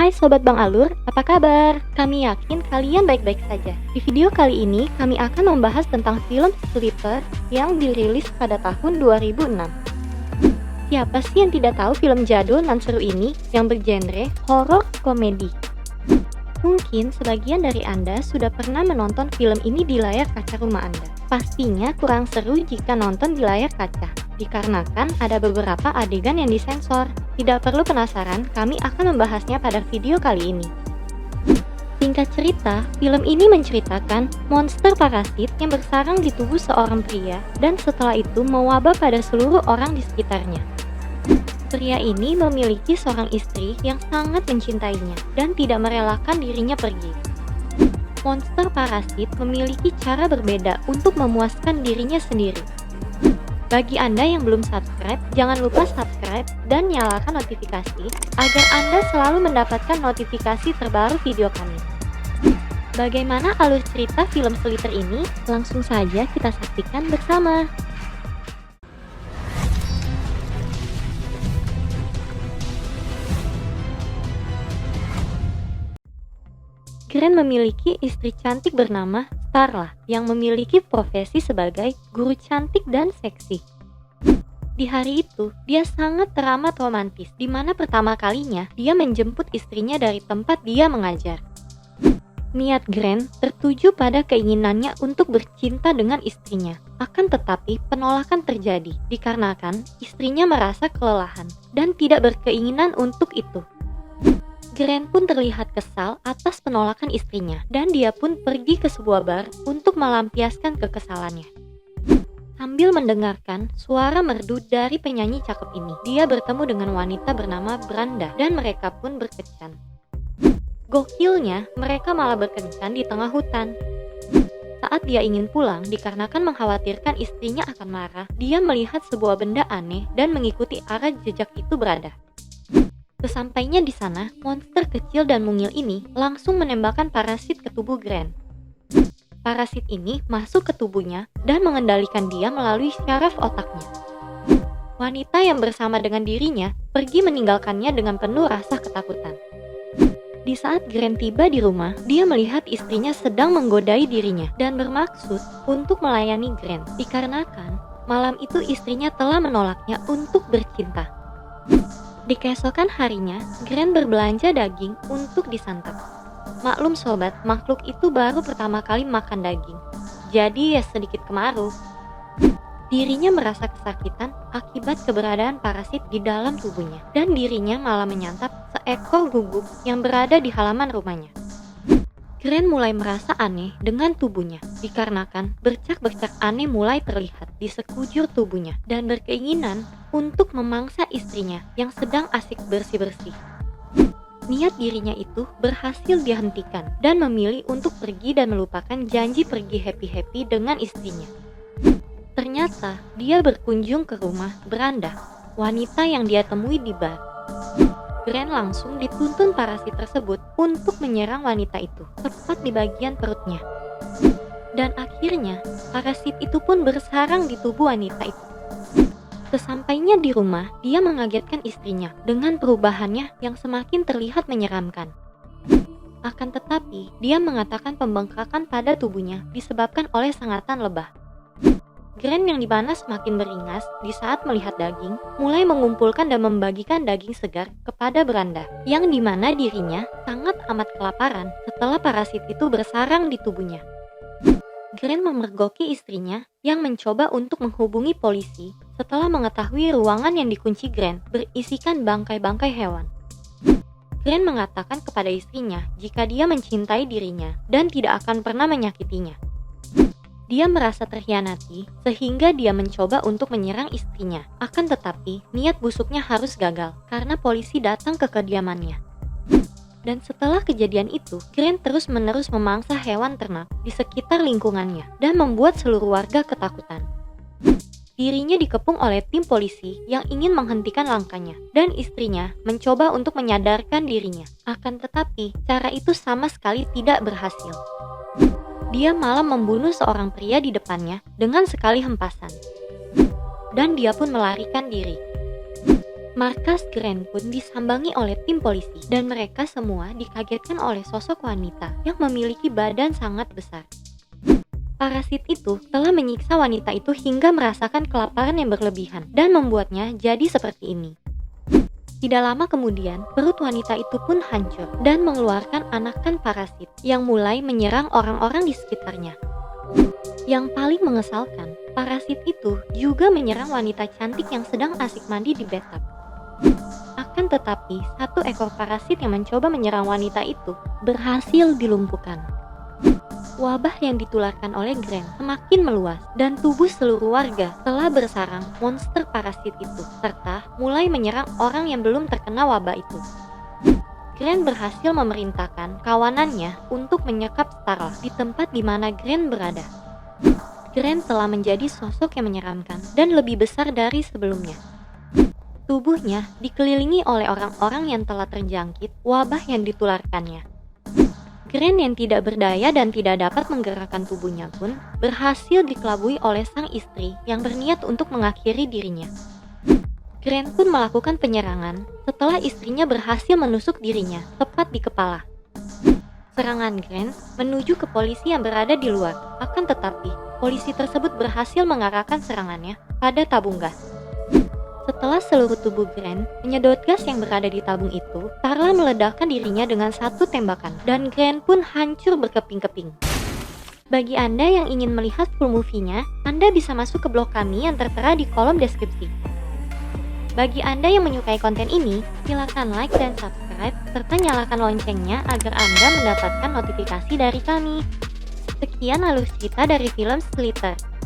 Hai Sobat Bang Alur, apa kabar? Kami yakin kalian baik-baik saja. Di video kali ini, kami akan membahas tentang film Sleeper yang dirilis pada tahun 2006. Siapa sih yang tidak tahu film jadul nan seru ini yang bergenre horor komedi? Mungkin sebagian dari Anda sudah pernah menonton film ini di layar kaca rumah Anda. Pastinya kurang seru jika nonton di layar kaca, dikarenakan ada beberapa adegan yang disensor. Tidak perlu penasaran, kami akan membahasnya pada video kali ini. Singkat cerita, film ini menceritakan monster parasit yang bersarang di tubuh seorang pria dan setelah itu mewabah pada seluruh orang di sekitarnya. Pria ini memiliki seorang istri yang sangat mencintainya dan tidak merelakan dirinya pergi. Monster parasit memiliki cara berbeda untuk memuaskan dirinya sendiri. Bagi Anda yang belum subscribe, jangan lupa subscribe dan nyalakan notifikasi agar Anda selalu mendapatkan notifikasi terbaru video kami. Bagaimana alur cerita film Sleeper ini? Langsung saja kita saksikan bersama. Grant memiliki istri cantik bernama Starla yang memiliki profesi sebagai guru cantik dan seksi. Di hari itu, dia sangat teramat romantis, di mana pertama kalinya dia menjemput istrinya dari tempat dia mengajar. Niat Grant tertuju pada keinginannya untuk bercinta dengan istrinya. Akan tetapi, penolakan terjadi dikarenakan istrinya merasa kelelahan dan tidak berkeinginan untuk itu. Grant pun terlihat kesal atas penolakan istrinya dan dia pun pergi ke sebuah bar untuk melampiaskan kekesalannya. Sambil mendengarkan suara merdu dari penyanyi cakep ini, dia bertemu dengan wanita bernama Branda dan mereka pun berkencan. Gokilnya, mereka malah berkencan di tengah hutan. Saat dia ingin pulang dikarenakan mengkhawatirkan istrinya akan marah, dia melihat sebuah benda aneh dan mengikuti arah jejak itu berada. Sesampainya di sana, monster kecil dan mungil ini langsung menembakkan parasit ke tubuh Grant. Parasit ini masuk ke tubuhnya dan mengendalikan dia melalui syaraf otaknya. Wanita yang bersama dengan dirinya pergi meninggalkannya dengan penuh rasa ketakutan. Di saat Grant tiba di rumah, dia melihat istrinya sedang menggodai dirinya dan bermaksud untuk melayani Grant, dikarenakan malam itu istrinya telah menolaknya untuk bercinta. Di keesokan harinya, Grant berbelanja daging untuk disantap. Maklum sobat, makhluk itu baru pertama kali makan daging. Jadi ya sedikit kemaruh. Dirinya merasa kesakitan akibat keberadaan parasit di dalam tubuhnya. Dan dirinya malah menyantap seekor guguk yang berada di halaman rumahnya. Grant mulai merasa aneh dengan tubuhnya, dikarenakan bercak-bercak aneh mulai terlihat di sekujur tubuhnya dan berkeinginan untuk memangsa istrinya yang sedang asik bersih-bersih. Niat dirinya itu berhasil dihentikan dan memilih untuk pergi dan melupakan janji pergi happy-happy dengan istrinya. Ternyata dia berkunjung ke rumah Branda, wanita yang dia temui di bar. Grant langsung dituntun parasit tersebut untuk menyerang wanita itu, tepat di bagian perutnya. Dan akhirnya, parasit itu pun bersarang di tubuh wanita itu. Sesampainya di rumah, dia mengagetkan istrinya dengan perubahannya yang semakin terlihat menyeramkan. Akan tetapi, dia mengatakan pembengkakan pada tubuhnya disebabkan oleh sengatan lebah. Grant yang dimana semakin beringas di saat melihat daging, mulai mengumpulkan dan membagikan daging segar kepada Branda, yang dimana dirinya sangat amat kelaparan setelah parasit itu bersarang di tubuhnya. Grant memergoki istrinya yang mencoba untuk menghubungi polisi setelah mengetahui ruangan yang dikunci Grant berisikan bangkai-bangkai hewan. Grant mengatakan kepada istrinya jika dia mencintai dirinya dan tidak akan pernah menyakitinya. Dia merasa terhianati sehingga dia mencoba untuk menyerang istrinya. Akan tetapi, niat busuknya harus gagal karena polisi datang ke kediamannya. Dan setelah kejadian itu, Grant terus-menerus memangsa hewan ternak di sekitar lingkungannya dan membuat seluruh warga ketakutan. Dirinya dikepung oleh tim polisi yang ingin menghentikan langkahnya dan istrinya mencoba untuk menyadarkan dirinya. Akan tetapi, cara itu sama sekali tidak berhasil. Dia malah membunuh seorang pria di depannya dengan sekali hempasan. Dan dia pun melarikan diri. Markas Grant pun disambangi oleh tim polisi dan mereka semua dikagetkan oleh sosok wanita yang memiliki badan sangat besar. Parasit itu telah menyiksa wanita itu hingga merasakan kelaparan yang berlebihan dan membuatnya jadi seperti ini. Tidak lama kemudian, perut wanita itu pun hancur dan mengeluarkan anakan parasit yang mulai menyerang orang-orang di sekitarnya. Yang paling mengesalkan, parasit itu juga menyerang wanita cantik yang sedang asik mandi di bathtub. Akan tetapi, satu ekor parasit yang mencoba menyerang wanita itu berhasil dilumpuhkan. Wabah yang ditularkan oleh Grant semakin meluas dan tubuh seluruh warga telah bersarang monster parasit itu serta mulai menyerang orang yang belum terkena wabah itu. Grant berhasil memerintahkan kawanannya untuk menyekap Starla di tempat di mana Grant berada. Grant telah menjadi sosok yang menyeramkan dan lebih besar dari sebelumnya. Tubuhnya dikelilingi oleh orang-orang yang telah terjangkit wabah yang ditularkannya. Grant yang tidak berdaya dan tidak dapat menggerakkan tubuhnya pun berhasil dikelabui oleh sang istri yang berniat untuk mengakhiri dirinya. Grant pun melakukan penyerangan setelah istrinya berhasil menusuk dirinya tepat di kepala. Serangan Grant menuju ke polisi yang berada di luar, akan tetapi polisi tersebut berhasil mengarahkan serangannya pada tabung gas. Setelah seluruh tubuh Grant menyedot gas yang berada di tabung itu, Starla meledakkan dirinya dengan satu tembakan dan Grant pun hancur berkeping-keping. Bagi Anda yang ingin melihat full movie-nya, Anda bisa masuk ke blog kami yang tertera di kolom deskripsi. Bagi Anda yang menyukai konten ini, silakan like dan subscribe serta nyalakan loncengnya agar Anda mendapatkan notifikasi dari kami. Sekian alur cerita dari film Slither.